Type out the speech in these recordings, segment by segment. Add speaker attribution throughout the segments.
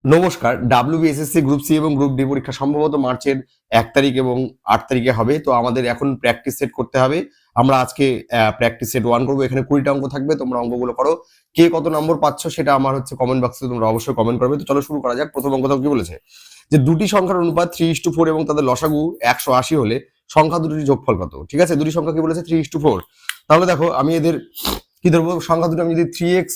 Speaker 1: নমস্কার। WBSSC group C এবং group D পরীক্ষা সম্ভবত মার্চের 1 তারিখ এবং 8 তারিখে হবে। তো আমাদের এখন প্র্যাকটিস সেট করতে হবে। আমরা আজকে প্র্যাকটিস সেট 1 করবো। এখানে 20টা অঙ্ক থাকবে, তোমরা অঙ্কগুলো করো। কে কত নম্বর পাচ্ছ সেটা আমার কমেন্ট বক্সে তোমরা অবশ্যই কমেন্ট করবে। তো চলো শুরু করা যাক। প্রথম অঙ্কটাও কি বলেছে, যে দুটি সংখ্যার অনুপাত 3:4 এবং তাদের লসাগু 180 হলে সংখ্যা দুটির যোগফল কত? ঠিক আছে, দুটি সংখ্যা কি বলেছে, 3:4। তাহলে দেখো আমি এদের কি ধরবো, সংখ্যা দুটো আমি যদি 3x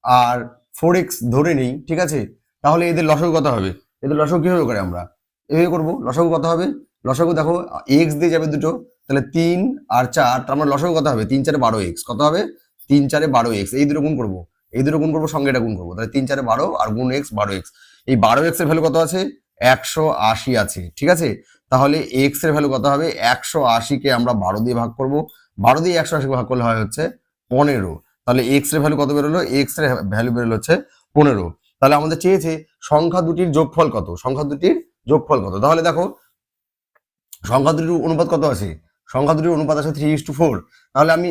Speaker 1: আর 4x ধরে নিই, ঠিক আছে, তাহলে এদের লসাগু কত হবে? এদের লসাগু কিভাবে করে আমরা এভাবে করবো। লসাগু কত হবে? লসাগু দেখো এক্স দিয়ে যাবে দুটো, তাহলে 3 আর 4, তার মানে লসাগু কত হবে? 3 4 12x। কত হবে? 3 4 12x। এই দুটো গুণ করবো, এই দুটো গুণ করবো, সঙ্গে এটা গুণ করবো, তাহলে 3 4 12 আর গুণ x 12x। এই 12x এর ভ্যালু কত আছে? 180 আছে, ঠিক আছে। তাহলে x এর ভ্যালু কত হবে? 180 কে আমরা 12 দিয়ে ভাগ করবো। 12 দিয়ে 180 ভাগ করলে হয় হচ্ছে 15। তাহলে x এর ভ্যালু কত বেরোলো? x এর ভ্যালু বেরোলো হচ্ছে 15। তাহলে আমাদের চেয়েছে সংখ্যা দুটির যোগফল কত? সংখ্যা দুটির যোগফল কত? তাহলে দেখো সংখ্যা দুটির অনুপাত কত আছে? সংখ্যা দুটির অনুপাত আছে 3:4। তাহলে আমি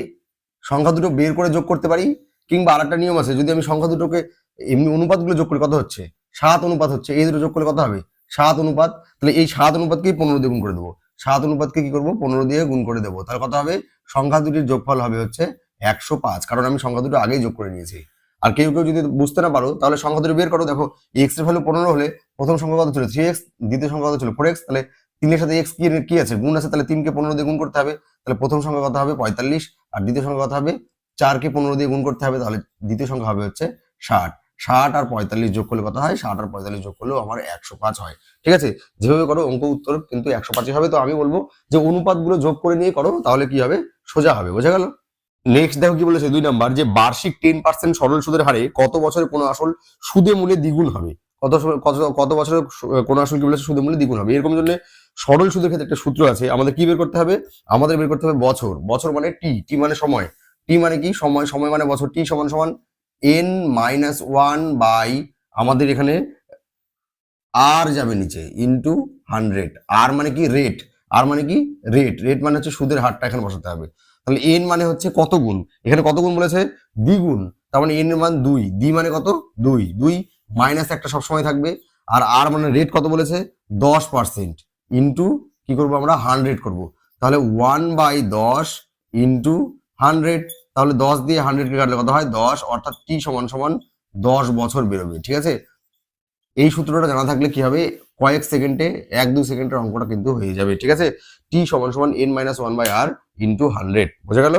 Speaker 1: সংখ্যা দুটো বের করে যোগ করতে পারি, কিংবা আরেকটা নিয়ম আছে, যদি আমি সংখ্যা দুটোকে এমনি অনুপাতগুলো যোগ করি, কত হচ্ছে? 7 অনুপাত হচ্ছে। এই দুটো যোগ করলে কত হবে? 7 অনুপাত। তাহলে এই 7 অনুপাতকেই 15 দিয়ে গুণ করে দেবো। 7 অনুপাতকে কি করবো? 15 দিয়ে গুণ করে দেবো। তাহলে কত হবে? সংখ্যা দুটির যোগফল হবে হচ্ছে 105, কারণ আমি সংখ্যা দুটো আগেই যোগ করে নিয়েছি। আর কেউ কেউ যদি বুঝতে না পারো, তাহলে সংখ্যা দুটো বের করো। দেখো এক্স এর ভ্যালু 15 হলে প্রথম সংখ্যা কত ছিল? 3x, দ্বিতীয় সংখ্যা কত ছিল? 4x। তাহলে 3 এর সাথে x কি আছে? গুণ আছে। তাহলে 3 কে 15 দিয়ে গুণ করতে হবে। তাহলে প্রথম সংখ্যা কত হবে? 45। আর দ্বিতীয় সংখ্যা কত হবে? 4 কে 15 দিয়ে গুণ করতে হবে। তাহলে দ্বিতীয় সংখ্যা হবে হচ্ছে 60। 60 আর 45 যোগ করলে কত হয়? 60 আর 45 যোগ করলেও আমার 105 হয়। ঠিক আছে, যেভাবে করো অঙ্ক উত্তর কিন্তু 105 হবে। তো আমি বলবো যে অনুপাতগুলো যোগ করে নিয়ে করো, তাহলে কি হবে? সোজা হবে। বোঝা গেল? নেক্সট দেখো কি বলেছে, 2 নাম্বার, যে বার্ষিক 10% সরল সুদের হারে কত বছরে কোনো আসল সুদে মূল্যে দ্বিগুণ হবে? কত বছরে কোনো আসল কি বলেছে? সুদে মূল্যে দ্বিগুণ হবে। এরকম জন্য সরল সুদের ক্ষেত্রে একটা সূত্র আছে, আমাদের কি বের করতে হবে? আমাদের বের করতে হবে বছর। বছর মানে টি, টি মানে সময়, টি মানে কি? সময়, সময় মানে বছর। টি সমান সমান n-1 বাই, আমাদের এখানে আর যাবে নিচে, ইন্টু 100। আর মানে কি? রেট। আর মানে কি? রেট। রেট মানে হচ্ছে সুদের হারটা এখানে বসাতে হবে। তাহলে এন মানে হচ্ছে কত গুণ, এখানে কত গুণ বলেছে? দ্বিগুণ। তার মানে এন এর মান 2, ডি মানে কত? 2, 2 মাইনাস একটা সবসময় থাকবে। আর আর মানে রেট কত বলেছে? 10%, ইন্টু কি করবো আমরা? 100 করবো। তাহলে 1/10 ইন্টু 100। তাহলে 10 দিয়ে 100 কে কাটলে কত হয়? 10, অর্থাৎ টি সমান সমান 10 বছর বেরোবে। ঠিক আছে, এই সূত্রটা জানা থাকলে কি হবে? কয়েক সেকেন্ডে, 1-2 সেকেন্ডের অঙ্কটা কিন্তু হয়ে যাবে। ঠিক আছে, টি সমান সমান n-1/r ইন্টু 100। বোঝা গেল?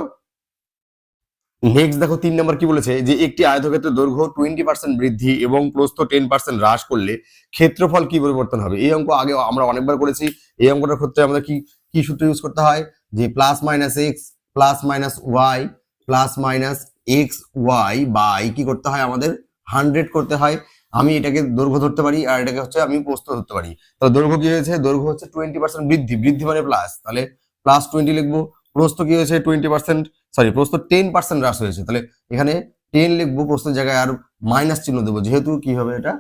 Speaker 1: নেক্সট দেখো 3 নাম্বার কি বলেছে, যে একটি আয়তক্ষেত্রের দৈর্ঘ্য 20% বৃদ্ধি এবং প্রস্থ 10% হ্রাস করলে ক্ষেত্রফল কি পরিবর্তন হবে? এই অঙ্ক আগে আমরা অনেকবার করেছি। এই অঙ্কটার ক্ষেত্রে আমাদের কি কি সূত্র ইউজ করতে হয়? যে plus minus x plus minus y plus minus x y by কি করতে হয়? আমাদের 100 করতে হয়। আমি এটাকে দৈর্ঘ্য ধরতে পারি, আর এটাকে হচ্ছে আমি প্রস্থ ধরতে পারি। তাহলে দৈর্ঘ্য কি হয়েছে? দৈর্ঘ্য হচ্ছে 20% বৃদ্ধি, বৃদ্ধি মানে প্লাস, তাহলে প্লাস 20 লিখবো। প্রস্থ কি হয়েছে? 20%, সরি প্রস্থ 10% হ্রাস হয়েছে, তাহলে এখানে 10 লিখবো, প্রস্থের জায়গায় আর মাইনাস চিহ্ন দেবো, যেহেতু কি হবে? এটা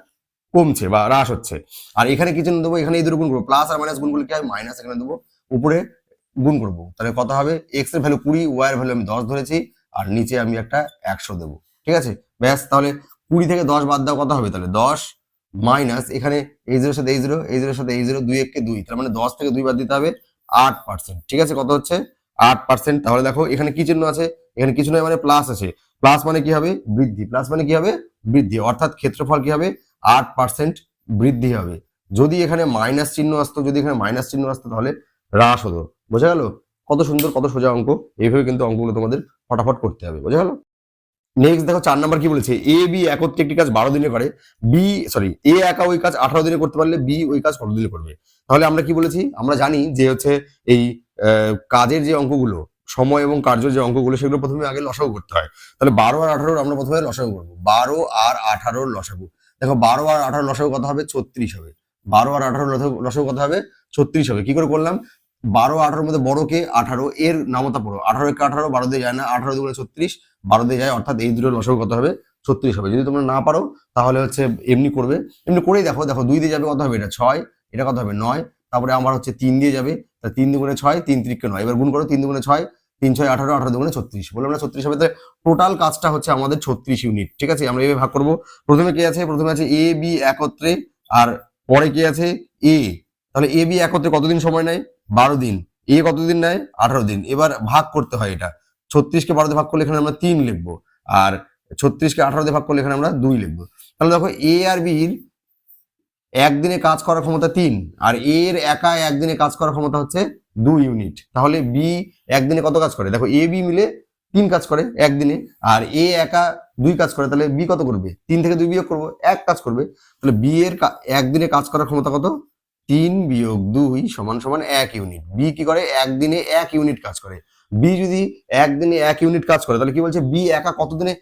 Speaker 1: কমছে বা হ্রাস হচ্ছে। আর এখানে কি চিহ্ন দেবো? এখানে এই দুটো গুণ করবো, প্লাস আর মাইনাস গুণ করলে কি হয়? মাইনাস এখানে দেবো, উপরে গুণ করবো। তাহলে কত হবে? এক্স এর ভ্যালু 20, ওয়াই এর ভ্যালু আমি 10 ধরেছি, আর নিচে আমি একটা 100 দেবো। ঠিক আছে, ব্যাস। তাহলে 20 থেকে 10 বাদ দাও, কত হবে? তাহলে 10 মাইনাস, এখানে এই জিরোর সাথে এই জিরো, এই জিরোর সাথে এই জিরো, 2 1 কে 2, তার মানে 10 থেকে 2 বাদ দিতে হবে, 8%। ঠিক আছে, কত হচ্ছে? 8%। তাহলে দেখো এখানে কি চিহ্ন আছে? এখানে কিছু নয়, মানে প্লাস আছে। প্লাস মানে কি হবে? বৃদ্ধি। প্লাস মানে কি হবে? বৃদ্ধি, অর্থাৎ ক্ষেত্রফল কি হবে? 8% বৃদ্ধি হবে। যদি এখানে মাইনাস চিহ্ন আসতো, যদি এখানে মাইনাস চিহ্ন আসতো, তাহলে হ্রাস হতো। বোঝা গেল? কত সুন্দর, কত সোজা অঙ্ক। এইভাবে কিন্তু অঙ্কগুলো তোমাদের ফটাফট করতে হবে। বোঝা গেল? নেক্সট দেখো 4 নাম্বার কি বলেছে, এ বি একত্রে একটি কাজ 12 দিনে করে, এ একা ওই কাজ 18 দিনে করতে পারলে বি ওই কাজ কত দিনে করবে? তাহলে আমরা কি বলেছি? আমরা জানি যে হচ্ছে এই কাজের যে অঙ্কগুলো, সময় এবং কার্যের যে অঙ্কগুলো, সেগুলো প্রথমে আগে লসাগু করতে হয়। তাহলে 12 আর 18 আমরা প্রথমে লসাগু করবো। 12 আর 18 লসাগু, দেখো 12 আর 18 লসাগু কত হবে? 36 হবে। 12 আর 18 লসাগু কত হবে? 36 হবে। কি করে করলাম? 12 18 মধ্যে বড় কে? 18, এর নামতা পড়ো। 18 কে 18, 12 দিয়ে যায় না, 18 দুগুণে 36, 12 দিয়ে যায়, অর্থাৎ এই দুটো লসাগু কত হবে? 36 হবে। যদি তোমরা না পারো, তাহলে হচ্ছে এমনি করবে, এমনি করেই দেখো। দেখো 2 দিয়ে যাবে, কত হবে? এটা 6, এটা কত হবে? 9, তারপরে আমার হচ্ছে 3 দিয়ে যাবে, তা 3 দুগুণে 6, 3 3 9, এবার গুণ করো, 3 দুগুণে 6, 3 6 18, 18 দুগুণে 36, বললাম না 36 হবে। টোটাল কাজটা হচ্ছে আমাদের 36 ইউনিট, ঠিক আছে। আমরা এইভাবে ভাগ করব। প্রথমে কি আছে? প্রথমে আছে এ বি একত্রে, আর পরে কি আছে? এ। তাহলে এ বি একত্রে কতদিন সময় নেয়? 12 দিন। এ কতদিন নেয়? 18 দিন। এবার ভাগ করতে হয় এটা। 36কে 12 দিয়ে ভাগ করলে এখানে আমরা 3 লিখবো, আর 36কে 18 দিয়ে ভাগ করলে এখানে আমরা 2 লিখবো। তাহলে দেখো এ আর বির একদিনে কাজ করার ক্ষমতা 3, আর এ এর একা একদিনে কাজ করার ক্ষমতা হচ্ছে 2 ইউনিট। তাহলে বি একদিনে কত কাজ করে? দেখো এ বি মিলে 3 কাজ করে একদিনে, আর এ একা 2 কাজ করে। তাহলে বি কত করবে? 3 থেকে 2 বিয়োগ করবো, 1 কাজ করবে। তাহলে বি এর একদিনে কাজ করার ক্ষমতা কত? 3 বিয়োগ 2 সমান সমান 1 ইউনিট। বি কি করে? একদিনে 1 ইউনিট কাজ করে। বি যদি একদিনে 1 ইউনিট কাজ করে, তাহলে কি বলছে? বি একা কত দিনে,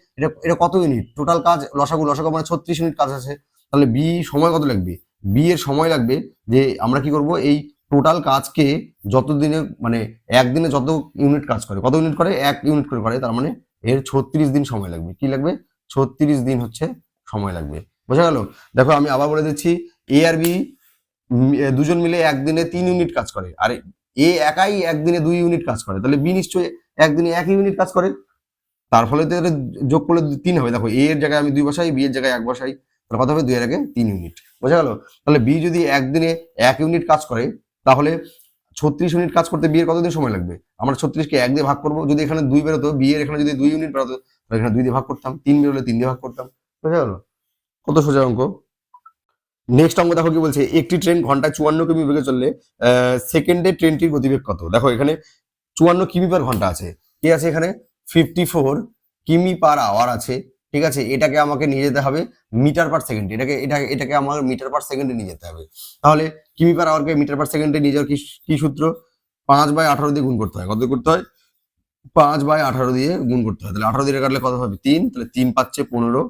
Speaker 1: এটা কত ইউনিট টোটাল কাজ? লসাগু মানে 36 ইউনিট কাজ আছে। তাহলে বি সময় কত লাগবে? বি এর সময় লাগবে যে আমরা কি করব, এই টোটাল কাজকে যত দিনে, মানে একদিনে যত ইউনিট কাজ করে, কত ইউনিট করে? 1 ইউনিট করে করে, তার মানে এর 36 দিন সময় লাগবে। কি লাগবে? 36 দিন হচ্ছে সময় লাগবে। বোঝা গেল? দেখো আমি আবার বলে দিচ্ছি, এ আর বি দুজন মিলে একদিনে 3 ইউনিট কাজ করে, আর এ একাই একদিনে 2 ইউনিট কাজ করে। তাহলে বি নিশ্চয়ই একদিনে 1 ইউনিট কাজ করে। তার ফলে তো এটা যোগ করলে 3 হবে। দেখো এ এর জায়গায় আমি 2 বসাই, বি এর জায়গায় 1 বসাই, তাহলে কত হবে? 2 এর আগে 3 ইউনিট। বোঝা গেল? তাহলে বি যদি একদিনে 1 ইউনিট কাজ করে, তাহলে 36 ইউনিট কাজ করতে বি এর কতদিন সময় লাগবে? আমরা 36কে 1 দিয়ে ভাগ করবো। যদি এখানে 2 বেরোতো, বি এর এখানে যদি 2 ইউনিট বেরোতো, তাহলে এখানে 2 দিয়ে ভাগ করতাম। 3 বেরোলে 3 দিয়ে ভাগ করতাম। বোঝা গেল? কত সোজা অঙ্ক। নেক্সট অঙ্ক দেখো কি বলছে, একটি ট্রেন ঘন্টায় 54 কিমি বেগে চললে সেকেন্ডে ট্রেনটির গতিবেগ কত? দেখো এখানে 54 কিমি পার ঘন্টা আছে, কি আছে এখানে? 54 কিমি পার আওয়ার আছে, ঠিক আছে। এটাকে আমাকে নিয়ে যেতে হবে মিটার পার সেকেন্ড। এটাকে আমার মিটার পার সেকেন্ডে নিয়ে যেতে হবে। তাহলে কিমি পার আওয়ারকে মিটার পার সেকেন্ডে নিয়ে যাওয়ার কি সূত্র? 5/18 দিয়ে গুণ করতে হয়। কত করতে হয়? 5/18 দিয়ে গুণ করতে হয়। তাহলে 18 দিয়ে কাটলে কত হবে? 3। তাহলে 3 পাচ্ছে 15,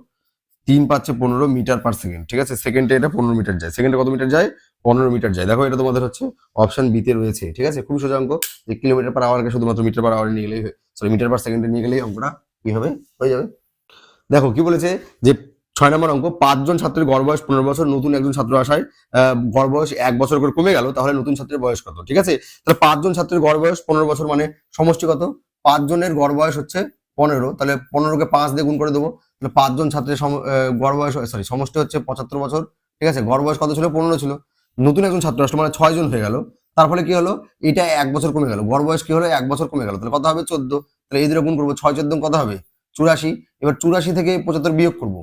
Speaker 1: 3 পাচ্ছে 15 মিটার পার সেকেন্ড, ঠিক আছে। সেকেন্ডে এটা 15 মিটার যায়। সেকেন্ডে কত মিটার যায়? 15 মিটার যায়। দেখো এটা তোমাদের হচ্ছে অপশন বি তে রয়েছে, ঠিক আছে। খুবই সোজা অঙ্ক, যে কিলোমিটার পার আওয়ারকে শুধুমাত্র মিটার পার আওয়ারে নিয়ে গেলেই, সরি মিটার পার সেকেন্ডে নিয়ে গেলেই অঙ্কটা কি হবে? হয়ে যাবে। দেখো কি বলেছে, যে 6 নম্বর অঙ্ক, 5 জন ছাত্রের গড় বয়স 15 বছর, নতুন একজন ছাত্র আসায় গড় বয়স 1 বছর করে কমে গেল, তাহলে নতুন ছাত্রের বয়স কত? ঠিক আছে। তাহলে 5 জন ছাত্রের গড় বয়স 15 বছর, মানে সমষ্টি কত? 5 জনের গড় বয়স হচ্ছে 15, তাহলে 15কে 5 দিয়ে গুণ করে দেবো। তাহলে 5 জন ছাত্রের গড় বয়স, সরি সমষ্টি হচ্ছে 75 বছর, ঠিক আছে। গড় বয়স কত ছিল? 15 ছিল। নতুন একজন ছাত্র আসলো, মানে 6 জন হয়ে গেল। তার ফলে কি হলো? এটা 1 বছর কমে গেল। গড় বয়স কি হলো? 1 বছর কমে গেল। তাহলে কত হবে? 14। তাহলে এই দুটো গুণ করবো, 6 14 কত হবে? 84। এবার 84 থেকে 75 বিয়োগ করবো।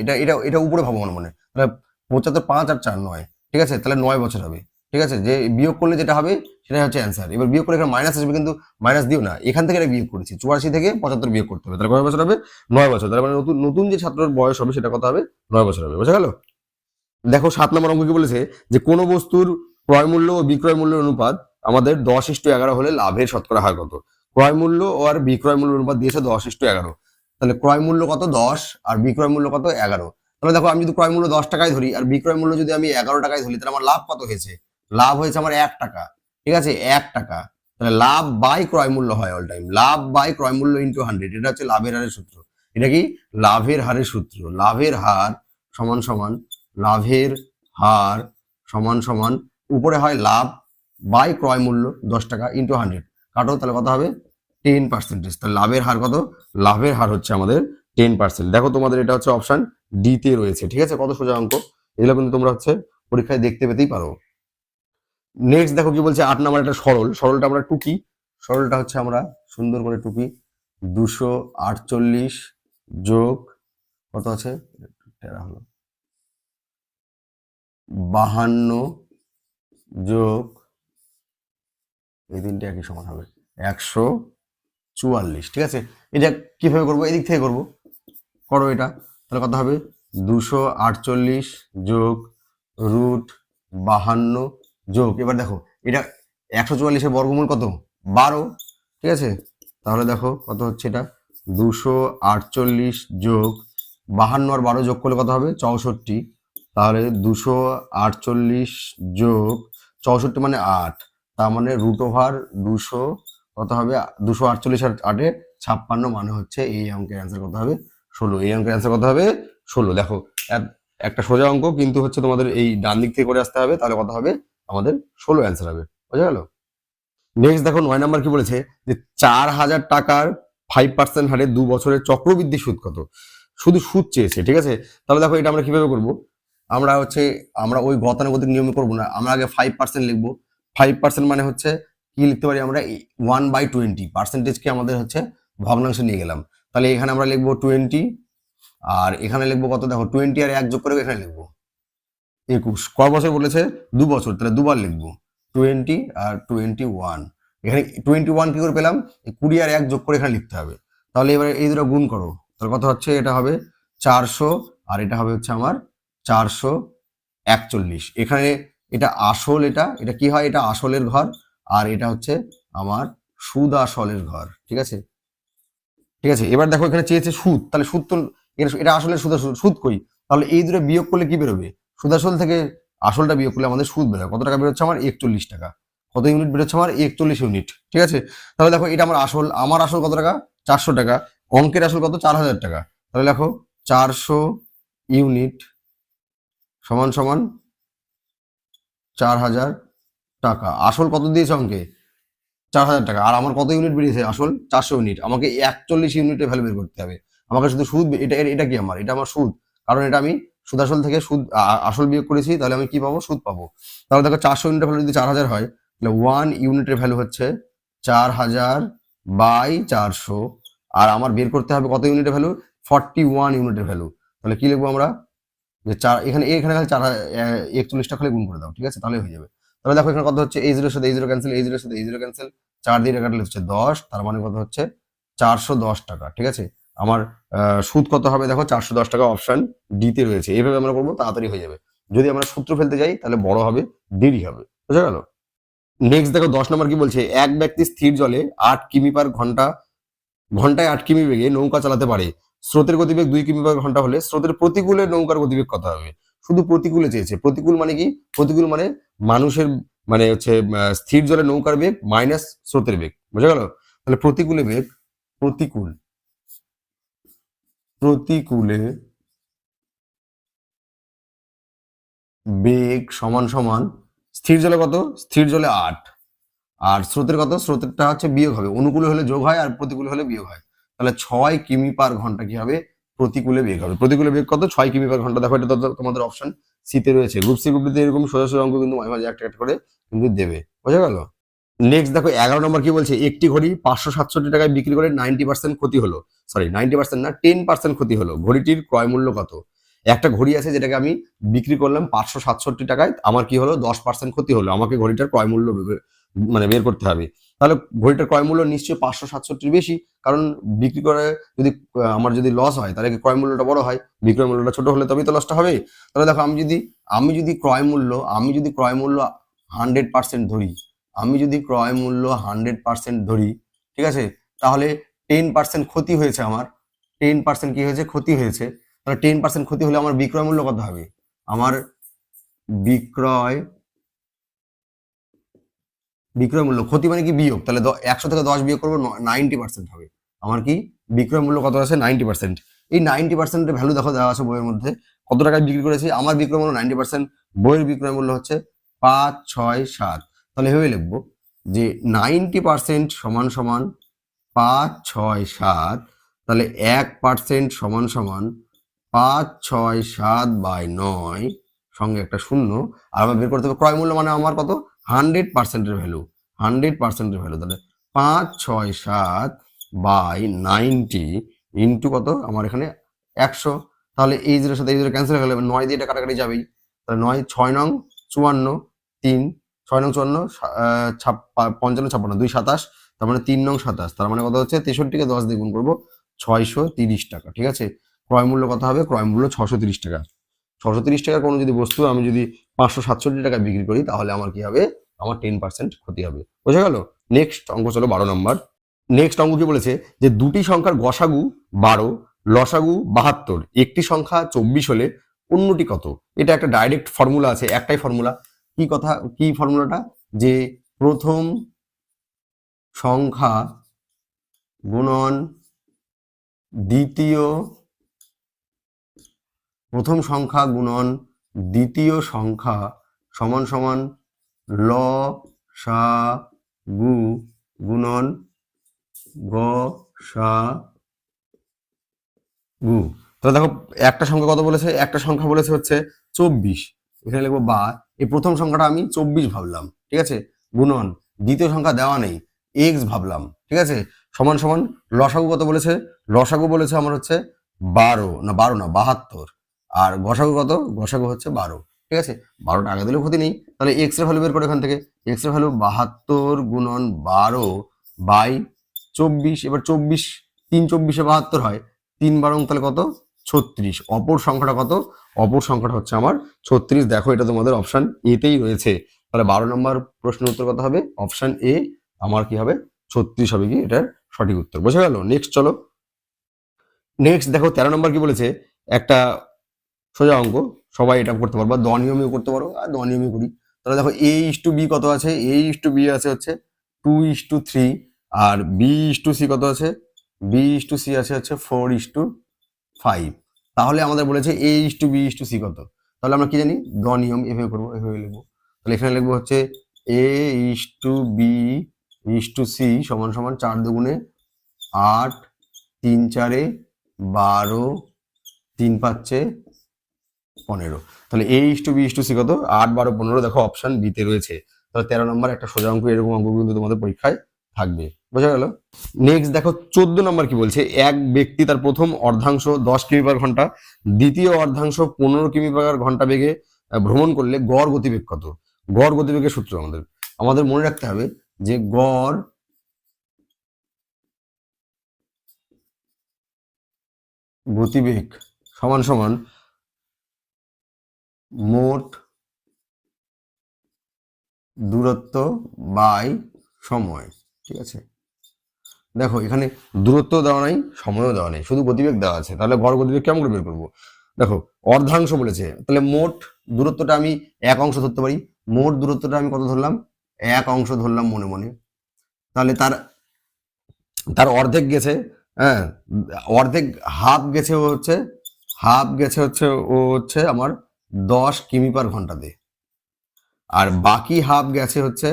Speaker 1: এটা এটা এটা উপরে ভাবো মনে মনে। তাহলে 75, 5 আর 4 9, ঠিক আছে। তাহলে 9 বছর হবে, ঠিক আছে। যে বিয়োগ করলে যেটা হবে সেটা হচ্ছে অ্যান্সার। এবার বিয়োগ করে এখানে মাইনাস আসবে, কিন্তু মাইনাস দিও না, এখান থেকে এটা বিয়োগ করেছি। 84 থেকে 75 বিয়োগ করতে হবে। তাহলে কয় বছর হবে? 9 বছর। তাহলে মানে নতুন নতুন যে ছাত্রের বয়স হবে সেটা কত হবে? 9 বছর হবে। বোঝা গেল? দেখো 7 নম্বর অঙ্ক কি বলেছে, যে কোনো বস্তুর ক্রয় মূল্য ও বিক্রয় মূল্যের অনুপাত আমাদের 10:11 হলে লাভের শতকরা হার কত? ক্রয় মূল্য ও আর বিক্রয় মূল্যের অনুপাত দিয়েছে 10:11। তাহলে ক্রয় মূল্য কত? 10, আর বিক্রয় মূল্য কত? 11। তাহলে দেখো আমি যদি ক্রয় মূল্য 10 টাকায় ধরি আর বিক্রয় মূল্য যদি আমি 11 টাকায় ধরি, তাহলে আমার লাভ কত হয়েছে? লাভ হয়েছে আমার 1 টাকা, ঠিক আছে, 1 টাকা। তাহলে লাভ বাই ক্রয় মূল্য হয় অল টাইম। লাভ বাই ক্রয় মূল্য ইন্টু 100, এটা হচ্ছে লাভের হারের সূত্র। এটা কি? লাভের হারের সূত্র। লাভের হার সমান সমান, লাভের হার সমান সমান, উপরে হয় লাভ বাই ক্রয় মূল্য 10 টাকা ইন্টু 100, কাটো, তাহলে কত হবে? 10%। তাহলে লাভের হার কত? লাভের হার হচ্ছে আমাদের 10%। দেখো তোমাদের এটা হচ্ছে অপশন ডি তে রয়েছে, ঠিক আছে। কত সোজা অঙ্ক, এগুলো কিন্তু তোমরা হচ্ছে পরীক্ষায় দেখতে পেতেই পারো। নেক্সট দেখো কি বলছে, 8 নাম্বার একটা সরল। সরলটা আমরা টুকি। সরলটা হচ্ছে আমরা সুন্দর করে টুকি। 248 যোগ কত আছে? হলো 52 যোগ, এই তিনটে একই সমান হবে 144, ঠিক আছে। এটা কিভাবে করবো? এদিক থেকে করবো, করো এটা। তাহলে কত হবে? 248 যোগ √52 যোগ, এবার দেখো এটা 144-এর বর্গমূল কত? 12, ঠিক আছে। তাহলে দেখো কত হচ্ছে এটা, 248 যোগ 52 আর 12 যোগ করলে কত হবে? 64। তাহলে 248 যোগ 64 মানে 8, তার মানে √200 কত হবে? 248 আর 8-এ 56, মানে হচ্ছে এই অঙ্কের অ্যান্সার কত হবে? 16। এই অঙ্কের অ্যান্সার কত হবে? 16। দেখো একটা সোজা অঙ্ক, কিন্তু হচ্ছে তোমাদের এই ডান দিক থেকে করে আসতে হবে, তাহলে কত হবে? আমাদের 16 অ্যান্সার হবে। বোঝা গেল? নেক্সট দেখো 9 নাম্বার কি বলেছে যে 4,000 টাকার 5% হারে 2 বছরের চক্রবৃদ্ধি সুদ কত। শুধু সুদ চেয়েছে, ঠিক আছে। তাহলে দেখো এটা আমরা কিভাবে করব, আমরা ওই গতানুগতিক নিয়মে করবো না, আমরা আগে 5% লিখবো। 5% মানে হচ্ছে কি লিখতে পারি আমরা, 1/20 পার্সেন্টেজকে আমাদের হচ্ছে ভগ্নাংশে নিয়ে গেলাম। তাহলে এখানে আমরা লিখবো 20, আর এখানে লিখবো কত, দেখো 20 আর 1 যোগ করে এখানে লিখবো 21। কয় বছর বলেছে, 2 বছর, তাহলে দুবার লিখবো 20 আর 21। এখানে 21 কি করে পেলাম, 20 আর 1 যোগ করে এখানে লিখতে হবে। তাহলে এবারে এই দুটো গুণ করো, তাহলে কত হচ্ছে, এটা হবে 400 আর এটা হবে হচ্ছে আমার 441। এখানে এটা আসল, এটা এটা কি হয়, এটা আসলের ঘর, আর এটা হচ্ছে আমার সুদ আসলের ঘর, ঠিক আছে। ঠিক আছে, এবার দেখো এখানে চেয়েছে সুদ, তাহলে সুদ তো এটা আসলে সুদ সুদ কই, তাহলে এই দুটো বিয়োগ করলে কি বেরোবে, সুদ আসল থেকে আসলটা বিয়োগ করলে আমাদের সুদ বেরোয়, কত টাকা বেরোচ্ছে আমার 41 টাকা। কত ইউনিট বেরোচ্ছে আমার 41 ইউনিট, ঠিক আছে। তাহলে দেখো এটা আমার আসল কত টাকা, 400 টাকা, অঙ্কের আসল কত, 4,000 টাকা। তাহলে দেখো 400 ইউনিট সমান সমান 4,000 টাকা। আসল কত দিয়েছে অঙ্কে, 4,000 টাকা, আর আমার কত ইউনিট বেরিয়েছে আসল 400 ইউনিট, আমাকে 41 ইউনিটের ভ্যালু বের করতে হবে। আমাকে শুধু সুদ, এটা কি আমার, এটা আমার সুদ, কারণ এটা আমি সুদ আসল থেকে আসল বিয়োগ করেছি, তাহলে আমি কি পাবো, সুদ পাবো। তাহলে দেখো 400 ইউনিটের ভ্যালু যদি 4,000 হয়, তাহলে 1 ইউনিটের ভ্যালু হচ্ছে 4,000/400, আর আমার বের করতে হবে কত ইউনিটের ভ্যালু, 41 ইউনিটের ভ্যালু। তাহলে কি লিখবো আমরা, যে এখানে খালি 41টা খালি গুণ করে দাও, ঠিক আছে, তাহলে হয়ে যাবে। তাহলে দেখো এখানে কত হচ্ছে, এই জিরোর সাথে এই জিরো ক্যান্সেল, এই জিরোর সাথে এই জিরো ক্যান্সেল, 4 দিয়ে কাটলে হচ্ছে 10, তার মানে কত হচ্ছে 410 টাকা, ঠিক আছে। আমার সুদ কত হবে, দেখো 410 টাকা অপশন ডিতে রয়েছে। এইভাবে আমরা করবো, তাড়াতাড়ি হয়ে যাবে। যদি আমরা সূত্র ফেলতে যাই তাহলে বড় হবে, দেরি হবে, বুঝা গেল। নেক্সট দেখো 10 নম্বর কি বলছে, এক ব্যক্তি স্থির জলে 8 কিমি পার ঘন্টা, ঘন্টায় 8 কিমি বেগে নৌকা চালাতে পারে। স্রোতের গতিবেগ 2 কিমি পার ঘন্টা হলে স্রোতের প্রতিকূলে নৌকার গতিবেগ কত হবে। শুধু প্রতিকূলে চেয়েছে। প্রতিকূল মানে কি, প্রতিকূল মানে মানুষের, মানে হচ্ছে স্থির জলে নৌকার বেগ মাইনাস স্রোতের বেগ, বুঝা গেল। তাহলে প্রতিকূলে বেগ, প্রতিকূল প্রতিকূলে বেগ সমান সমান স্থির জলে কত, স্থির জলে 8, আর স্রোতের কত, স্রোতেরটা হচ্ছে বিয়োগ হবে, অনুকূলে হলে যোগ হয় আর প্রতিকূলে হলে বিয়োগ হয়। তাহলে 6 কিমি পার ঘন্টা কি হবে, প্রতিকূলে বেগ হবে। প্রতিকূলে বেগ কত, 6 কিমি পার ঘন্টা। দেখো এটা তো তোমাদের অপশন সিতে রয়েছে। গ্রুপ সি, গ্রুপ ডি তে এরকম সোজা সোজা অঙ্ক কিন্তু মাঝে মাঝে একটা একটা করে কিন্তু দেবে, বোঝা গেল। নেক্সট দেখো 11 নম্বর কি বলছে, একটি ঘড়ি 567 টাকায় বিক্রি করে 90% ক্ষতি হলো, সরি 90% না, 10% ক্ষতি হলো, ঘড়িটির ক্রয় মূল্য কত। একটা ঘড়ি আছে যেটাকে আমি বিক্রি করলাম 567 টাকায়, আমার কি হলো 10% ক্ষতি হলো, আমাকে ঘড়িটার ক্রয় মূল্য মানে বের করতে হবে। তাহলে ঘড়িটার ক্রয় মূল্য নিশ্চয়ই 567 বেশি, কারণ বিক্রি করে যদি আমার যদি লস হয় তাহলে কি ক্রয় মূল্যটা বড় হয়, বিক্রয় মূল্যটা ছোট হলে তবেই তো লসটা হবে। তাহলে দেখো আমি যদি ক্রয় মূল্য 100% ধরি, আমি যদি ক্রয় মূল্য 100% ধরি, ঠিক আছে, তাহলে 10% ক্ষতি হয়েছে আমার, 10% কি হয়েছে, ক্ষতি হয়েছে। তাহলে 10% ক্ষতি হলে আমার বিক্রয় মূল্য কত হবে, আমার বিক্রয় বিক্রয় মূল্য, ক্ষতি মানে কি বিয়োগ, তাহলে 100 থেকে 10 বিয়োগ করবো, 90% হবে। আমার কি বিক্রয় মূল্য কত আছে, 90%। এই 90% ভ্যালু দেখো দেওয়া আছে বইয়ের মধ্যে, কত টাকায় বিক্রি করেছি, আমার বিক্রয় মূল্য 90%, বইয়ের বিক্রয় মূল্য হচ্ছে 5, 6, 7। তাহলে এভাবে লিখবো যে 90% সমান সমান 5, 6, 7, তাহলে 1% সমান সমান 5, 6, 7/9 সঙ্গে একটা শূন্য। আর আমার বের করতে হবে ক্রয় মূল্য, মানে আমার কত, 100%-এর ভ্যালু, 100%-এর ভ্যালু। তাহলে 5, 6, 7/90 ইন্টু কত, আমার এখানে 100। তাহলে এই জিরোর সাথে এই জিরো ক্যান্সেল হয়ে গেলে 9 দিয়ে এটা কাটাকাটি যাবেই। তাহলে 9, 6 নং 54, 3, 6 নং 54, 55, 56, 2, 27, তার মানে 3 নং 27, তার মানে কত হচ্ছে, 63-কে 10 দিয়ে গুণ করবো, 630 টাকা, ঠিক আছে। ক্রয় মূল্য কত হবে, ক্রয় মূল্য 630 টাকা। 630 টাকার কোনো যদি বস্তু আমি যদি 567 টাকা বিক্রি করি, তাহলে আমার কি হবে, আমার 10% ক্ষতি হবে, বোঝা গেল। নেক্সট অঙ্ক চলো 12 নম্বর। নেক্সট অঙ্ক কি বলেছে, যে দুটি সংখ্যার গসাগু 12, লসাগু 72, একটি সংখ্যা 24 হলে অন্যটি কত। এটা একটা ডাইরেক্ট ফর্মুলা আছে, একটাই ফর্মুলা। কি ফর্মুলাটা, যে প্রথম সংখ্যা গুণন দ্বিতীয় প্রথম সংখ্যা গুণন দ্বিতীয় সংখ্যা সমান সমান ল সা গু গুণন গ সা গু। তাহলে দেখো একটা সংখ্যা কত বলেছে, একটা সংখ্যা বলেছে হচ্ছে 24, এখানে লিখবো বা, এই প্রথম সংখ্যাটা আমি 24 ভাবলাম, ঠিক আছে, গুণন দ্বিতীয় সংখ্যা দেওয়া নেই এক্স ভাবলাম, ঠিক আছে, সমান সমান লসাগু কত বলেছে, লসাগু বলেছে আমার হচ্ছে 12 না 12 না 72, আর গসাগু কত, গসাগু হচ্ছে 12, ঠিক আছে, 12টা আগে দিলেও ক্ষতি নেই। তাহলে এক্স এর ভ্যালু বের করে এখান থেকে, এক্স এর ভ্যালু 72 গুণন 12 বাই 24, এবার 24 3 24 72 হয়, 3 তাহলে কত 36, অপর সংখ্যাটা কত, অপর সংখ্যাটা হচ্ছে আমার 36। দেখো এটা তোমাদের অপশন এতেই রয়েছে, তাহলে 12 নম্বর প্রশ্নের উত্তর কত হবে, অপশন এ আমার কি হবে 36 হবে কি এটার সঠিক উত্তর। বোঝা গেল? নেক্সট চলো, নেক্সট দেখো 13 নম্বর কি বলেছে, একটা সোজা অঙ্ক, সবাই এটা করতে পারো বা দ নিয়মেও করতে পারো, আর দ নিয়মে করি। তাহলে দেখো এ ইস টু বি কত আছে, এ ইস টু বি আছে হচ্ছে 2:3, আর বি ইস টু সি কত আছে, বি ইস টু সি আছে হচ্ছে 4:5। তাহলে আমাদের বলেছে A is to B is to C কত, তাহলে আমরা কি জানি দ নিয়ম এভাবে করবো, এভাবে লিখবো। তাহলে এখানে লিখবো হচ্ছে A is to B is to C সমান সমান 4 দুগুণে 8, 3 4 12, 3 5 15। তাহলে A is to B is to C কত, 8 12 15, দেখো অপশন বিতে রয়েছে। তাহলে 13 নম্বর একটা সোজা অঙ্ক, এরকম অঙ্ক কিন্তু তোমাদের পরীক্ষায় থাকবে। বোঝা গেল? নেক্সট দেখো 14 নম্বর কি বলছে, এক ব্যক্তি তার প্রথম অর্ধাংশ 10 কিমি পার ঘন্টা, দ্বিতীয় অর্ধাংশ 15 কিমি পার ঘন্টা বেগে ভ্রমণ করলে গড় গতিবেগ কত। গড় গতিবেগের সূত্র আমাদের আমাদের মনে রাখতে হবে যে গড় গতিবেগ সমান সমান মোট দূরত্ব বাই সময়, ঠিক আছে। দেখো এখানে দূরত্ব দেওয়া নাই, সময়ও দেওয়া নেই, শুধু গতিবেগ দেওয়া আছে। তাহলে গড় গতিবেগ কেমন করে বের করবো, দেখো অর্ধাংশ বলেছে, তাহলে মোট দূরত্বটা আমি এক অংশ ধরতে পারি, মোট দূরত্বটা আমি কত ধরলাম, এক অংশ ধরলাম মনে মনে। তাহলে তার তার অর্ধেক গেছে, হ্যাঁ অর্ধেক, হাফ গেছে, ও হচ্ছে হাফ গেছে হচ্ছে ও হচ্ছে আমার 10 কিমি পার ঘন্টাতে, আর বাকি হাফ গেছে হচ্ছে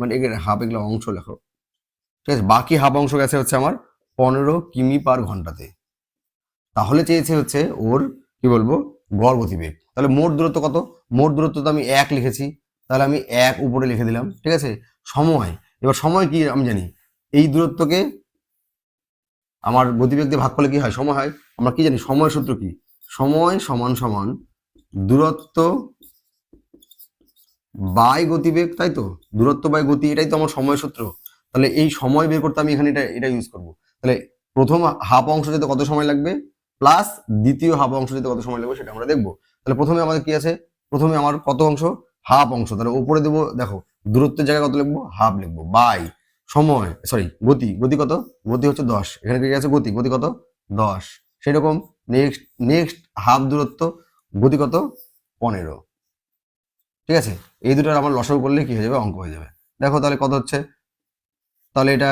Speaker 1: মানে হাফ এগুলো অংশ লেখো, ঠিক আছে, বাকি হাফ অংশ গেছে হচ্ছে আমার 15 কিমি পার ঘন্টাতে। তাহলে চেয়েছে হচ্ছে ওর কি বলবো গড় গতিবেগ। তাহলে মোট দূরত্ব কত, মোট দূরত্ব তো আমি 1 লিখেছি, তাহলে আমি 1 উপরে লিখে দিলাম, ঠিক আছে। সময়, এবার সময় কি আমি জানি, এই দূরত্বকে আমার গতিবেগ দিয়ে ভাগ করলে কি হয়, সময় হয়। আমরা কি জানি সময় সূত্র কি, সময় সমান সমান দূরত্ব বাই গতিবেগ, তাই তো, দূরত্ব বাই গতি, এটাই তো আমার সময় সূত্র। তাহলে এই সময় বের করতে আমি এখানে এটা এটা ইউজ করবো। তাহলে প্রথম হাফ অংশ যেতে কত সময় লাগবে প্লাস দ্বিতীয় হাফ অংশ যেতে কত সময় লাগবে সেটা আমরা দেখবো। তাহলে প্রথমে আমাদের কি আছে, প্রথমে আমার কত অংশ, হাফ অংশ, তাহলে উপরে দেবো, দেখো দূরত্বের জায়গায় কত লিখবো, হাফ লিখবো, বাই সময় সরি গতি, গতি কত, গতি হচ্ছে 10, এখানে কি আছে গতি, গতি কত 10, সেরকম নেক্সট নেক্সট হাফ দূরত্ব, গতি কত 15, ঠিক আছে। এই দুটোর আমার লসাগু করলে কি হয়ে যাবে, অঙ্ক হয়ে যাবে। দেখো তাহলে কত হচ্ছে, তাহলে এটা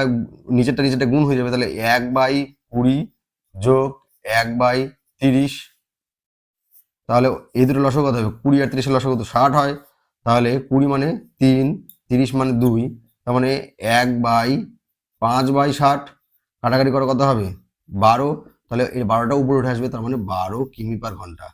Speaker 1: নিচেরটা গুণ হয়ে যাবে, তাহলে 1/20 যোগ 1/30, তাহলে এই দুটো লসাগু কত হবে, 20 আর 30 এর লসাগু তো 60 হয়, তাহলে 20 মানে 3, 30 মানে 2, তার মানে 1/5/60, কাটাকাটি করে কত হবে 12, তাহলে এই 12টা উপরে উঠে আসবে, তার মানে 12 কিমি পার ঘন্টা,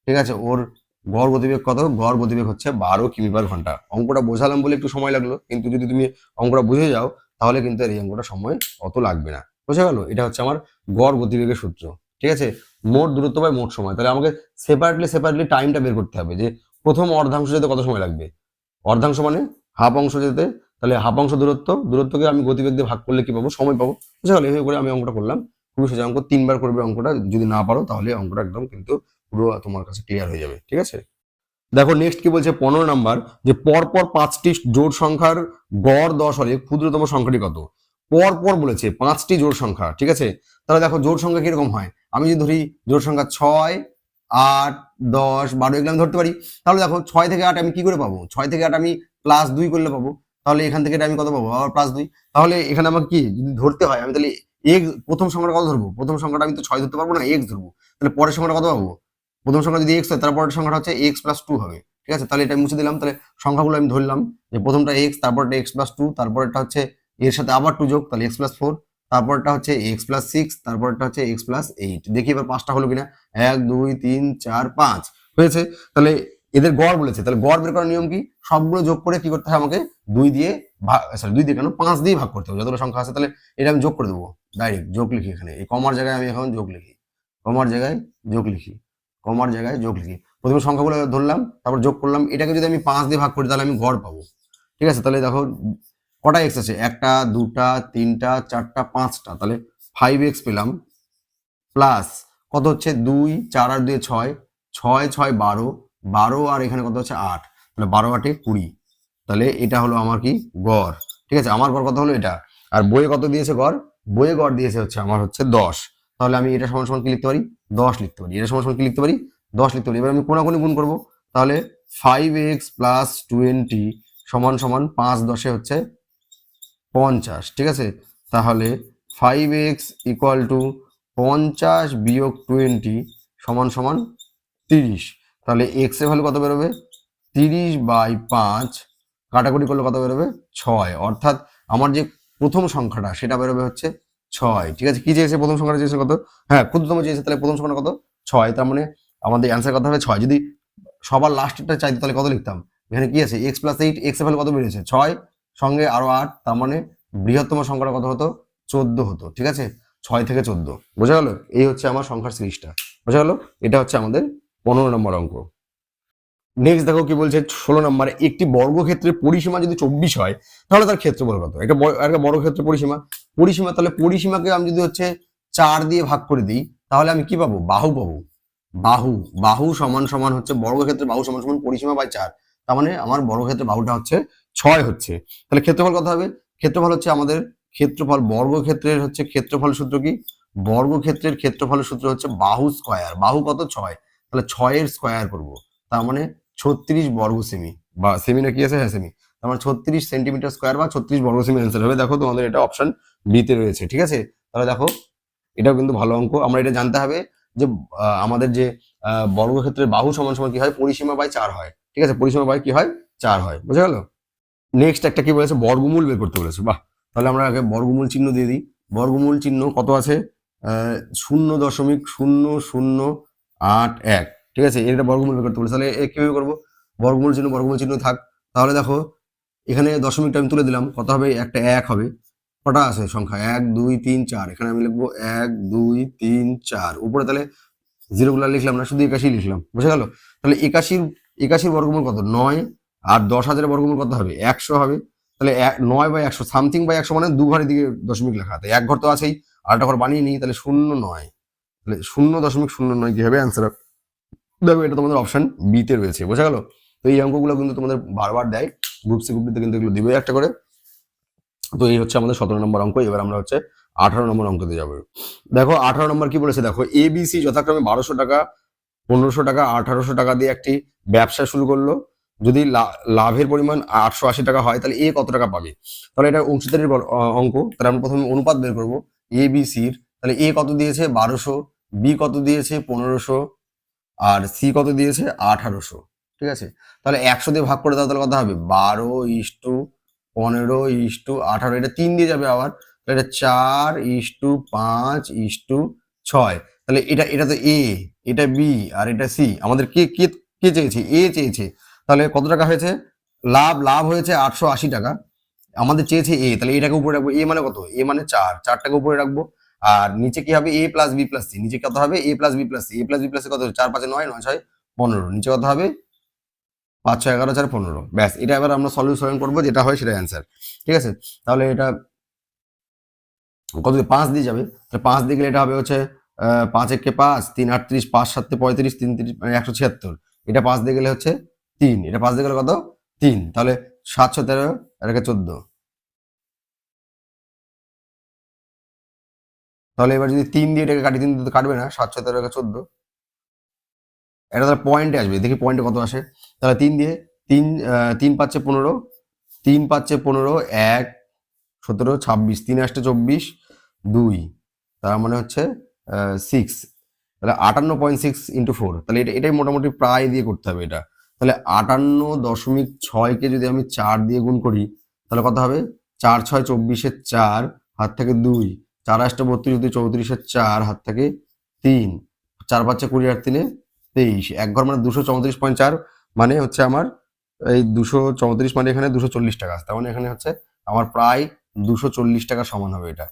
Speaker 1: ঠিক আছে। ওর গড় গতিবেগ কত, গড় গতিবেগ হচ্ছে 12 কিমি পার ঘন্টা। অঙ্কটা বোঝালাম বলে একটু সময় লাগলো, কিন্তু যদি তুমি অঙ্কটা বুঝে যাও তাহলে কিন্তু এই অঙ্কটা সময় অত লাগবে না। বোঝা গেল? এটা হচ্ছে আমার গড় গতিবেগের সূত্র, ঠিক আছে। মোট দূরত্ব বাই মোট সময়, তাহলে আমাকে সেপারেটলি টাইমটা বের করতে হবে যে প্রথম অর্ধাংশ যেতে কত সময় লাগবে, অর্ধাংশ মানে হাফ অংশ যেতে, তাহলে হাফ অংশ দূরত্বকে আমি গতিবেগ দিয়ে ভাগ করলে কি পাবো, সময় পাবো। বুঝা গেল? এইভাবে করে আমি অঙ্কটা করলাম, খুবই সোজা অঙ্ক, 3বার করবে অঙ্কটা, যদি না পারো তাহলে অঙ্কটা একদম কিন্তু পুরো তোমার কাছে ক্লিয়ার হয়ে যাবে, ঠিক আছে। দেখো নেক্সট কি বলছে 15 নাম্বার, যে পরপর 5টি জোড় সংখ্যার গড় 10 হলে ক্ষুদ্রতম সংখ্যাটি কত। পরপর বলেছে 5টি জোড় সংখ্যা, ঠিক আছে। তাহলে দেখো জোড় সংখ্যা কিরকম হয়, আমি যদি ধরি জোড় সংখ্যা 6, 8, 10, 12 এগুলো আমি ধরতে পারি। তাহলে দেখো 6 থেকে 8 আমি কি করে পাবো, 6 থেকে 8 আমি +2 করলে পাবো, তাহলে এখান থেকে আমি কত পাবো, আবার +2। তাহলে এখানে আমাকে কি যদি ধরতে হয়, আমি তাহলে এক্স প্রথম সংখ্যাটা কত ধরবো, প্রথম সংখ্যাটা আমি তো 6 ধরতে পারবো না, এক্স ধরবো। তাহলে পরের সংখ্যাটা কত পাবো, প্রথম সংখ্যা যদি এক্স হয় তারপরের সংখ্যাটা হচ্ছে x + 2 হবে, ঠিক আছে, তাহলে এটা মুছে দিলাম। তাহলে সংখ্যাগুলো আমি ধরলাম যে প্রথমটা এক্স, তারপরটা এক্স প্লাস টু, তারপরটা হচ্ছে এর সাথে আবার টু যোগ, তাহলে এক্স প্লাস ফোর, তারপরটা হচ্ছে এক্স প্লাস সিক্স, তারপরটা হচ্ছে এক্স প্লাস এইট। দেখি এবার পাঁচটা হলো কিনা, 1 2 3 4 5 হয়েছে। তাহলে এদের গড় বলেছে, তাহলে গড় বের করার নিয়ম কি, সবগুলো যোগ করে কি করতে হয় আমাকে, 2 দিয়ে সরি 2 দিয়ে কেন 5 দিয়ে ভাগ করতে হবে যতগুলো সংখ্যা আছে। তাহলে এটা আমি যোগ করে দেবো, ডাইরেক্ট যোগ লিখি, এখানে এই কমার জায়গায় আমি এখন যোগ লিখি, কমার জায়গায় যোগ লিখি, কমার জায়গায় যোগ লিখি। প্রথমে সংখ্যাগুলো ধরলাম, তারপর যোগ করলাম, এটাকে যদি আমি 5 দিয়ে ভাগ করি তাহলে আমি গড় পাবো। ঠিক আছে, তাহলে দেখো কটা এক্স আছে, একটা দুটা তিনটা চারটা পাঁচটা, তাহলে 5x পেলাম, প্লাস কত হচ্ছে 2 4 আর 2 6, 6 6 12, 12 আর এখানে কত হচ্ছে 8, তাহলে 12 8 20। তাহলে এটা হলো আমার কি গড়। ঠিক আছে, আমার গড় কত হলো এটা। আর বইয়ে কত দিয়েছে গড়, বইয়ে গড় দিয়েছে হচ্ছে আমার হচ্ছে 10। তাহলে আমি এটা সমান সমান কি লিখতে পারি, 10 লিখতে পারি। এটা সমান সমান কি লিখতে পারি, 10 লিখতে পারি। এবার আমি কোনাকুনি গুণ করবো, তাহলে 5x প্লাস 20 সমান সমান 5 10 হচ্ছে 50। ঠিক আছে, তাহলে 5x ইকুয়াল টু 50 বিয়োগ 20 সমান সমান 30। তাহলে এক্স এর ভ্যালু কত বেরোবে, 30/5 কাটাকুটি করলে কত বেরোবে, 6। অর্থাৎ আমার যে প্রথম সংখ্যাটা সেটা বেরোবে হচ্ছে 6। ঠিক আছে, কি চেয়েছে প্রথম সংখ্যাটা চেয়েছে কত, হ্যাঁ ক্ষুদ্রতম চেয়েছে, তাহলে প্রথম সংখ্যাটা কত 6। তার মানে আমাদের অ্যান্সার কত হবে 6। যদি সবার লাস্টেরটা চাইতে তাহলে কত লিখতাম, এখানে কি আছে এক্স প্লাস এইট, এক্স এর ভ্যালু কত বেরিয়েছে 6, সঙ্গে আরো 8, তার মানে বৃহত্তম সংখ্যাটা কত হতো, 14 হতো। ঠিক আছে, 6 থেকে 14, বোঝা গেল। এই হচ্ছে আমার সংখ্যার সিরিজটা, বোঝা গেল। এটা হচ্ছে আমাদের 15 নম্বর অঙ্ক। নেক্সট দেখো কি বলছে 16 নম্বরে, একটি বর্গক্ষেত্রের পরিসীমা যদি 24 হয় তাহলে তার ক্ষেত্রফল কত। একটা বর্গক্ষেত্র পরিসীমা, পরিসীমা, তাহলে পরিসীমাকে আমি যদি হচ্ছে 4 দিয়ে ভাগ করে দিই তাহলে আমি কি পাবো, বাহু পাবো। বাহু, বাহু সমান সমান হচ্ছে বর্গক্ষেত্রের বাহু সমান সমান পরিসীমা বাই 4। তার মানে আমার বর্গক্ষেত্রের বাহুটা হচ্ছে 6 হচ্ছে। তাহলে ক্ষেত্রফল কত হবে, ক্ষেত্রফল হচ্ছে আমাদের ক্ষেত্রফল, বর্গক্ষেত্রের হচ্ছে ক্ষেত্রফল সূত্র কি, বর্গক্ষেত্রের ক্ষেত্রফলের সূত্র হচ্ছে বাহু স্কয়ার। বাহু কত 6, তাহলে 6 এর স্কয়ার করবো, তার মানে 36 বর্গ সেমি, বা সেমি না কি আছে, হ্যাঁ সেমি। তার মানে 36 সেন্টিমিটার স্কয়ার বা 36 বর্গ সেমি অ্যান্সার হবে। দেখো তোমাদের এটা অপশন বি তে রয়েছে। ঠিক আছে, তাহলে দেখো এটাও কিন্তু ভালো অঙ্ক। আমরা এটা জানতে হবে যে আমাদের যে বর্গক্ষেত্রের বাহু সমান সমান কি হয়, পরিসীমা বাই 4 হয়। ঠিক আছে, পরিসীমা বাই কি হয়, 4 হয়, বুঝা গেল। নেক্সট একটা কি বলেছে, বর্গমূল বের করতে বলেছে। বাহ, তাহলে আমরা আগে বর্গমূল চিহ্ন দিয়ে দিই। বর্গমূল চিহ্ন কত আছে, 0.0081। ঠিক আছে, এটা বর্গমূল বের করতে বলেছে। তাহলে কিভাবে করবো, বর্গমূল চিহ্ন থাক। তাহলে দেখো এখানে দশমিকটা আমি তুলে দিলাম, কত হবে, একটা 1 হবে। কটা আছে সংখ্যা, 1 2 3 4, এখানে আমি লিখবো 1 2 3 4। উপরে তাহলে জিরোগুলো লিখলাম না, শুধু 81 লিখলাম, বুঝা গেল। তাহলে 81 বর্গমূল কত, 9। আর 10,000 বর্গমূল কত হবে, 100 হবে। তাহলে 9/100 সামথিং বাই 100, মানে দু ঘরের দিকে দশমিক লেখা, তাই এক ঘর তো আছেই, আরেকটা ঘর বানিয়ে নিই। তাহলে 0.9, তাহলে 0.09 কি হবে অ্যান্সার। দেখো এটা তোমাদের অপশন বি তে রয়েছে, বোঝা গেল। তো এই অঙ্কগুলো কিন্তু তোমাদের বারবার দেয়, গ্রুপ সি গ্রুপ ডিতে কিন্তু এগুলো দিবে একটা করে। তো এই হচ্ছে আমাদের 17 নম্বর অঙ্ক। এবার আমরা হচ্ছে 18 নম্বর অঙ্কতে যাবো। দেখো 18 নম্বর কি বলেছে, দেখো এবিসি যথাক্রমে 1200 টাকা, 1500 টাকা, 1800 টাকা দিয়ে একটি ব্যবসা শুরু করলো। যদি লাভের পরিমাণ 880 টাকা হয় তাহলে এ কত টাকা পাবে। তাহলে এটা অংশীদারির অঙ্ক। তাহলে আমরা প্রথমে অনুপাত বের করবো এ বি সির। তাহলে এ কত দিয়েছে 1200, বি কত দিয়েছে 1500, আর সি কত দিয়েছে 1800। ঠিক আছে, তাহলে 100 দিয়ে ভাগ করে দাও, তাহলে কত হবে 12:15:18। এটা 3 দিয়ে যাবে আবার, তাহলে এটা 4:5:6। তাহলে এটা এটা তো এ, এটা বি, আর এটা সি। আমাদের কে কে কে চেয়েছে, এ চেয়েছে। তাহলে কত টাকা হয়েছে, লাভ হয়েছে 880 টাকা। আমাদের চেয়েছে এ, তাহলে এটাকে উপরে রাখবো। এ মানে কত, এ মানে 4টাকে উপরে রাখবো। আর নিচে কি হবে, এ প্লাস বি প্লাস সি। নিচে কত হবে, এ প্লাস বি প্লাস সি। এ প্লাস বি প্লাস সি কত, 4 5 9, 9 6 15। নিচে কত হবে, 5 6 11 4 15। ব্যাস, এটা এবার আমরা সলিউশন করবো, যেটা হয় সেটা অ্যান্সার। ঠিক আছে, তাহলে এটা কত, 5 দিয়ে যাবে। তাহলে 5 দিয়ে গেলে এটা হবে হচ্ছে 5 1 5, 3 38, 5 7 35, 3 3 মানে 176। এটা 5 দিয়ে গেলে হচ্ছে 3, এটা 5 দিয়ে গেলে কত 3। তাহলে 7 6 13, এটাকে 14। তাহলে এবার যদি 3 দিয়ে এটাকে কাটি, 3 দিয়ে তো কাটবে না, 7 6 13 14। এটা তাহলে পয়েন্টে আসবে, দেখি পয়েন্টে কত আসে। তাহলে 3 দিয়ে 3 3 5 15, 3 5 15, 1 17 26, 3 8 24, 2, তার মানে হচ্ছে 6। তাহলে 58.6 × 4। তাহলে এটাই মোটামুটি প্রায় দিয়ে করতে হবে এটা। তাহলে তাহলে 58.6কে যদি আমি 4 দিয়ে গুণ করি তাহলে কত হবে? 4 6 24-এর 4, হাত থেকে 2, 4 8 32, 2 34-এর 4, হাত থেকে 3, 4 5 20 আর 3 23, এক ঘর মানে 234.4, মানে হচ্ছে আমার এই 234 মানে এখানে 240 টাকা। তার মানে এখানে হচ্ছে আমার প্রায় 240 টাকা সমান হবে। এটা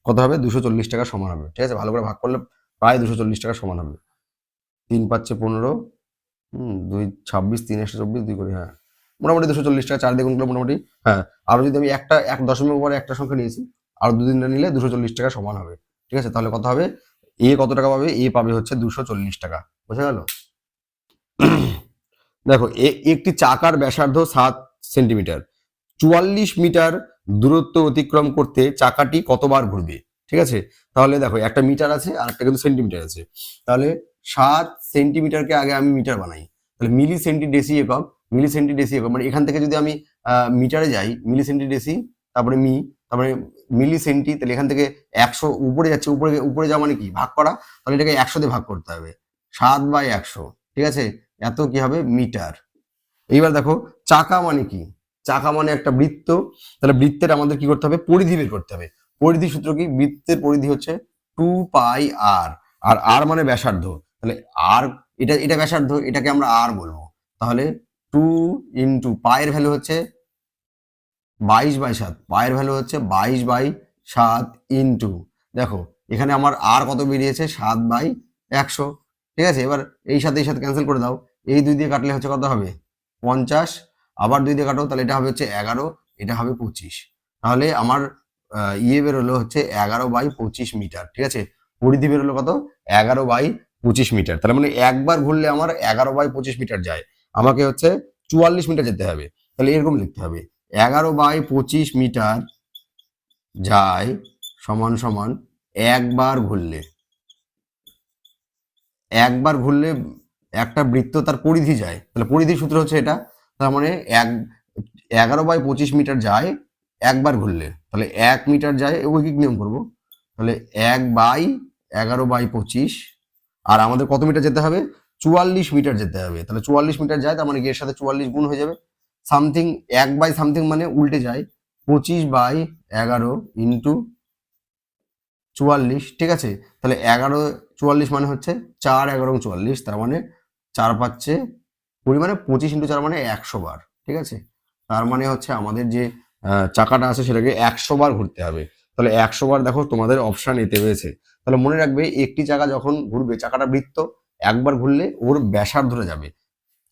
Speaker 1: কত হবে? 240 টাকা সমান হবে। ঠিক আছে, ভালো করে ভাগ করলে প্রায় 240 টাকা সমান হবে। 3 5 15, 2 26, 3 1 24, 2 করে, হ্যাঁ মোটামুটি 240 টাকা। 4 দিয়ে গুণ করলে মোটামুটি, হ্যাঁ আরো যদি আমি এক দশমিক পরে একটা সংখ্যা নিয়েছি, আর দুদিন না নিলে 240 টাকা সমান হবে। ঠিক আছে, তাহলে কত হবে? এ কত টাকা পাবে? এ পাবে হচ্ছে 240 টাকা। বোঝা গেল? দেখো, একটি চাকার ব্যাসার্ধ 7 সেন্টিমিটার, 44 মিটার দূরত্ব অতিক্রম করতে চাকাটি কতবার ঘুরবে? ঠিক আছে, তাহলে দেখো একটা মিটার আছে আর একটা কিন্তু সেন্টিমিটার আছে। তাহলে 7 সেন্টিমিটারকে আগে আমি মিটার বানাই, তাহলে মিলি সেন্টি ডেসি একক, মিলি সেন্টি ডেসি একক, মানে এখান থেকে যদি আমি মিটারে যাই, মিলি সেন্টি ডেসি, তারপরে তারপরে মিলি সেন্টি, তাহলে এখান থেকে 100 উপরে যাচ্ছে, উপরে যাওয়া মানে কি? ভাগ করা, তাহলে এটাকে 100 দিয়ে ভাগ করতে হবে। 7/100, ঠিক আছে, এত কি হবে? মিটার। এইবার দেখো চাকা মানে কি? চাকা মানে একটা বৃত্ত, তাহলে বৃত্তের আমাদের কি করতে হবে? পরিধি বের করতে হবে। পরিধি সূত্র কি? বৃত্তের পরিধি হচ্ছে 2πr, আর আর মানে ব্যাসার্ধ, তাহলে আর এটা ব্যাসার্ধ, এটাকে আমরা আর বলবো। তাহলে 2 ইন্টু পায়ের ভ্যালু হচ্ছে 22/7, পায়ের ভ্যালু হচ্ছে 22/7 ইন্টু, দেখো এখানে আমার আর কত বেরিয়েছে? 7/100। ঠিক আছে, এবার এই সাথে ক্যান্সেল করে দাও, এই 2 দিয়ে কাটলে হচ্ছে কত হবে? 50, আবার 2 দিয়ে কাটো, তাহলে এটা হবে হচ্ছে 11, এটা হবে 25। তাহলে আমার বেরোলো হচ্ছে 11/25 মিটার। ঠিক আছে, পরিধি বেরোলো কত? 11/25 মিটার। তাহলে মানে একবার ঘুরলে আমার 11/25 মিটার যায়, আমাকে হচ্ছে 44 মিটার যেতে হবে। তাহলে এরকম লিখতে হবে, 11/25 মিটার যায় সমান সমান একবার ঘুরলে একটা বৃত্ত তার পরিধি যায়, তাহলে পরিধির সূত্র হচ্ছে এটা। তার মানে 11/25 মিটার যায় একবার ঘুরলে, তাহলে 1 মিটার যায়, ঐকিক নিয়ম করবো, তাহলে 1/11/25, আর আমাদের কত মিটার যেতে হবে? 44 মিটার যেতে হবে। তাহলে 44 মিটার যায়, তার মানে এর সাথে 44 গুণ হয়ে যাবে। সামথিং 1/সামথিং মানে উল্টে যায়, 25/11 ইন্টু 44। ঠিক আছে, তাহলে 11 44 মানে হচ্ছে 4 11 44, তার মানে 4 5 20, মানে 25 ইন্টু 4 মানে 100 বার। ঠিক আছে, তার মানে হচ্ছে আমাদের যে চাকাটা আছে সেটাকে 100 বার ঘুরতে হবে। তাহলে 100 বার দেখো তোমাদের অপশন এতে রয়েছে। তাহলে মনে রাখবে, একটি চাকা যখন ঘুরবে, চাকাটা বৃত্ত, একবার ঘুরলে ওর ব্যাসার্ধ যাবে।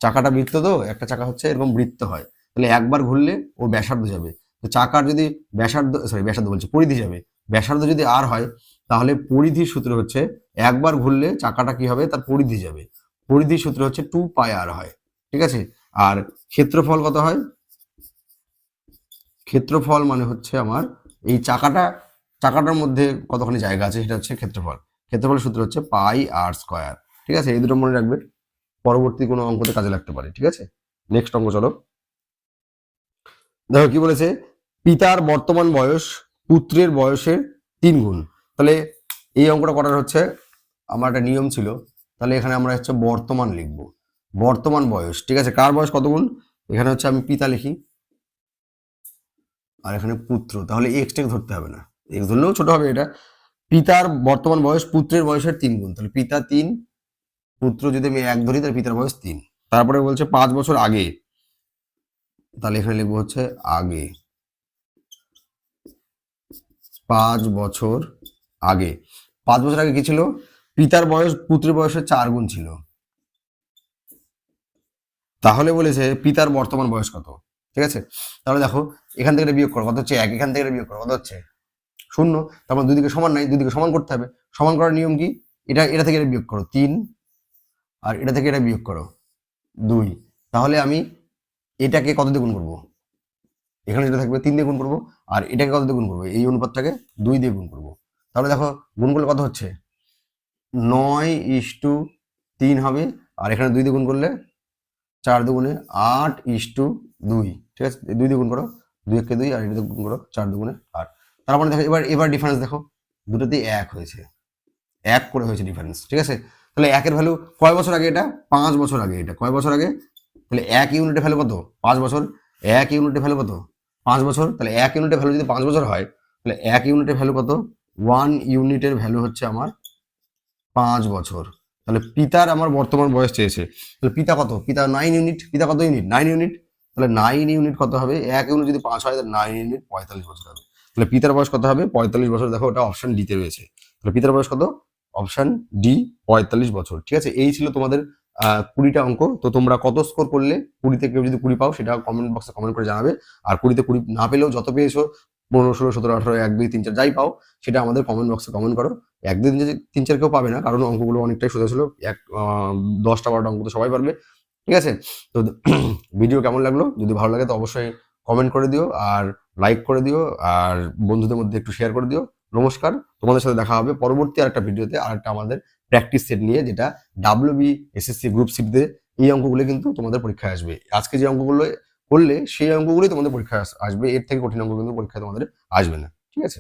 Speaker 1: চাকাটা বৃত্ত, তো একটা চাকা হচ্ছে এরকম বৃত্ত হয়, তাহলে একবার ঘুরলে ওর ব্যাসার্ধ যাবে। তো চাকার যদি ব্যাসার্ধ বলছে, পরিধি যাবে, ব্যাসার্ধ যদি আর হয়, তাহলে পরিধির সূত্র হচ্ছে একবার ঘুরলে চাকাটা কি হবে? তার পরিধি যাবে। পরিধির সূত্র হচ্ছে 2πr হয়। ঠিক আছে, আর ক্ষেত্রফল কত হয়? ক্ষেত্রফল মানে হচ্ছে আমার এই চাকাটার মধ্যে কতখানি জায়গা আছে সেটা হচ্ছে ক্ষেত্রফল। ক্ষেত্রফলের সূত্র হচ্ছে πr²। ঠিক আছে, এই দুটো মনে রাখবে, পরবর্তী কোনো অঙ্কতে কাজে লাগতে পারে। ঠিক আছে, নেক্সট অঙ্ক চলো। দেখো কি বলেছে, পিতার বর্তমান বয়স পুত্রের বয়সের 3 গুণ। তাহলে এই অঙ্কটা করার হচ্ছে আমার একটা নিয়ম ছিল, তাহলে এখানে আমরা হচ্ছে বর্তমান লিখব, বর্তমান বয়স। ঠিক আছে, কার বয়স কত গুণ? এখানে হচ্ছে আমি পিতা লিখি, আর এখানে পুত্র, তাহলে এক্সটেক ধরতে হবে না, এক্স ধরলেও ছোট হবে এটা। পিতার বর্তমান বয়স পুত্রের বয়সের 3 গুণ, তাহলে পিতা 3, পুত্র যদি আমি 1 ধরি, তাহলে পিতার বয়স 3। তারপরে বলছে 5 বছর আগে, তাহলে এখানে লিখবো হচ্ছে আগে, 5 বছর আগে। 5 বছর আগে কি ছিল? পিতার বয়স পুত্রের বয়সের 4 গুণ ছিল। তাহলে বলেছে পিতার বর্তমান বয়স কত? ঠিক আছে, তাহলে দেখো এখান থেকে বিয়োগ করো, কত হচ্ছে 1, এখান থেকে বিয়োগ করো, কত হচ্ছে 0। তারপর দুদিকে সমান নাই, দুদিকে সমান করতে হবে। সমান করার নিয়ম কি? এটা থেকে এটা বিয়োগ করো 3, আর এটা থেকে এটা বিয়োগ করো 2। তাহলে আমি এটাকে কত দিয়ে গুণ করবো? এখানে যেটা থাকবে 3 দিয়ে গুণ করবো, আর এটাকে কত দিয়ে গুণ করবো? এই অনুপাতটাকে 2 দিয়ে গুণ করবো। তাহলে দেখো গুণ করলে কত হচ্ছে? 9:3 হবে, আর এখানে 2 দিয়ে গুণ করলে 4 দুগুণে 8:2। ঠিক আছে, 2 দিয়ে গুণ করো, 2 একে 2, আর এটা গুণ করো 4 দুগুণে 8। তার মানে দেখো এবার ডিফারেন্স দেখো, দুটোতেই 1 হয়েছে, 1 করে হয়েছে ডিফারেন্স। ঠিক আছে, তাহলে 1 এর ভ্যালু কয় বছর আগে? এটা 5 বছর আগে। এটা কয় বছর আগে? তাহলে 1 ইউনিটের ভ্যালু কত? 5 বছর। 1 ইউনিটের ভ্যালু কত? 5 বছর। তাহলে 1 ইউনিটের ভ্যালু যদি 5 বছর হয় তাহলে 1 ইউনিটের ভ্যালু কত? 1 ইউনিটের ভ্যালু হচ্ছে আমার 5 বছর। তাহলে পিতার আমার বর্তমান বয়স চেয়েছে, তাহলে পিতা কত? পিতা 9 ইউনিট। পিতা কত ইউনিট? 9 ইউনিট। তাহলে 9 ইউনিট কত হবে? 1 ইউনিট যদি 5 হয় তাহলে 9 ইউনিট 45 বছর হবে। তাহলে পিতার বয়স কত হবে? 45 বছর। দেখো ওটা অপশন ডি তে রয়েছে। তাহলে পিতার বয়স কত? অপশন ডি 45 বছর। ঠিক আছে, এই ছিল তোমাদের 20টা অঙ্ক। তো তোমরা কত স্কোর করলে? 20তে কেউ যদি 20 পাও সেটা কমেন্ট বক্সে কমেন্ট করে জানাবে। আর 20তে 20 না পেলেও যত পেয়েছো 15, 16, 17, 18, 1, 2, 3, 4 যাই পাও সেটা আমাদের কমেন্ট বক্সে কমেন্ট করো। 1, 2, 3, 4 কেউ পাবে না, কারণ অঙ্কগুলো অনেকটাই সোজা ছিল। 10টা 12টা অঙ্ক তো সবাই পারবে। ঠিক আছে, তো ভিডিও কেমন লাগলো? যদি ভালো লাগে তো অবশ্যই কমেন্ট করে দিও, আর লাইক করে দিও, আর বন্ধুদের মধ্যে একটু শেয়ার করে দিও। নমস্কার, তোমাদের সাথে দেখা হবে পরবর্তী আরেকটা ভিডিওতে, আরেকটা আমাদের প্র্যাকটিস সেট নিয়ে, যেটা ডাব্লিউবি এসএসসি গ্রুপ সিতে এই অঙ্কগুলো কিন্তু তোমাদের পরীক্ষায় আসবে। আজকে যে অঙ্কগুলো করলে সেই অঙ্কগুলোই তোমাদের পরীক্ষায় আসবে, এর থেকে কঠিন অঙ্ক কিন্তু পরীক্ষায় তোমাদের আসবে না। ঠিক আছে।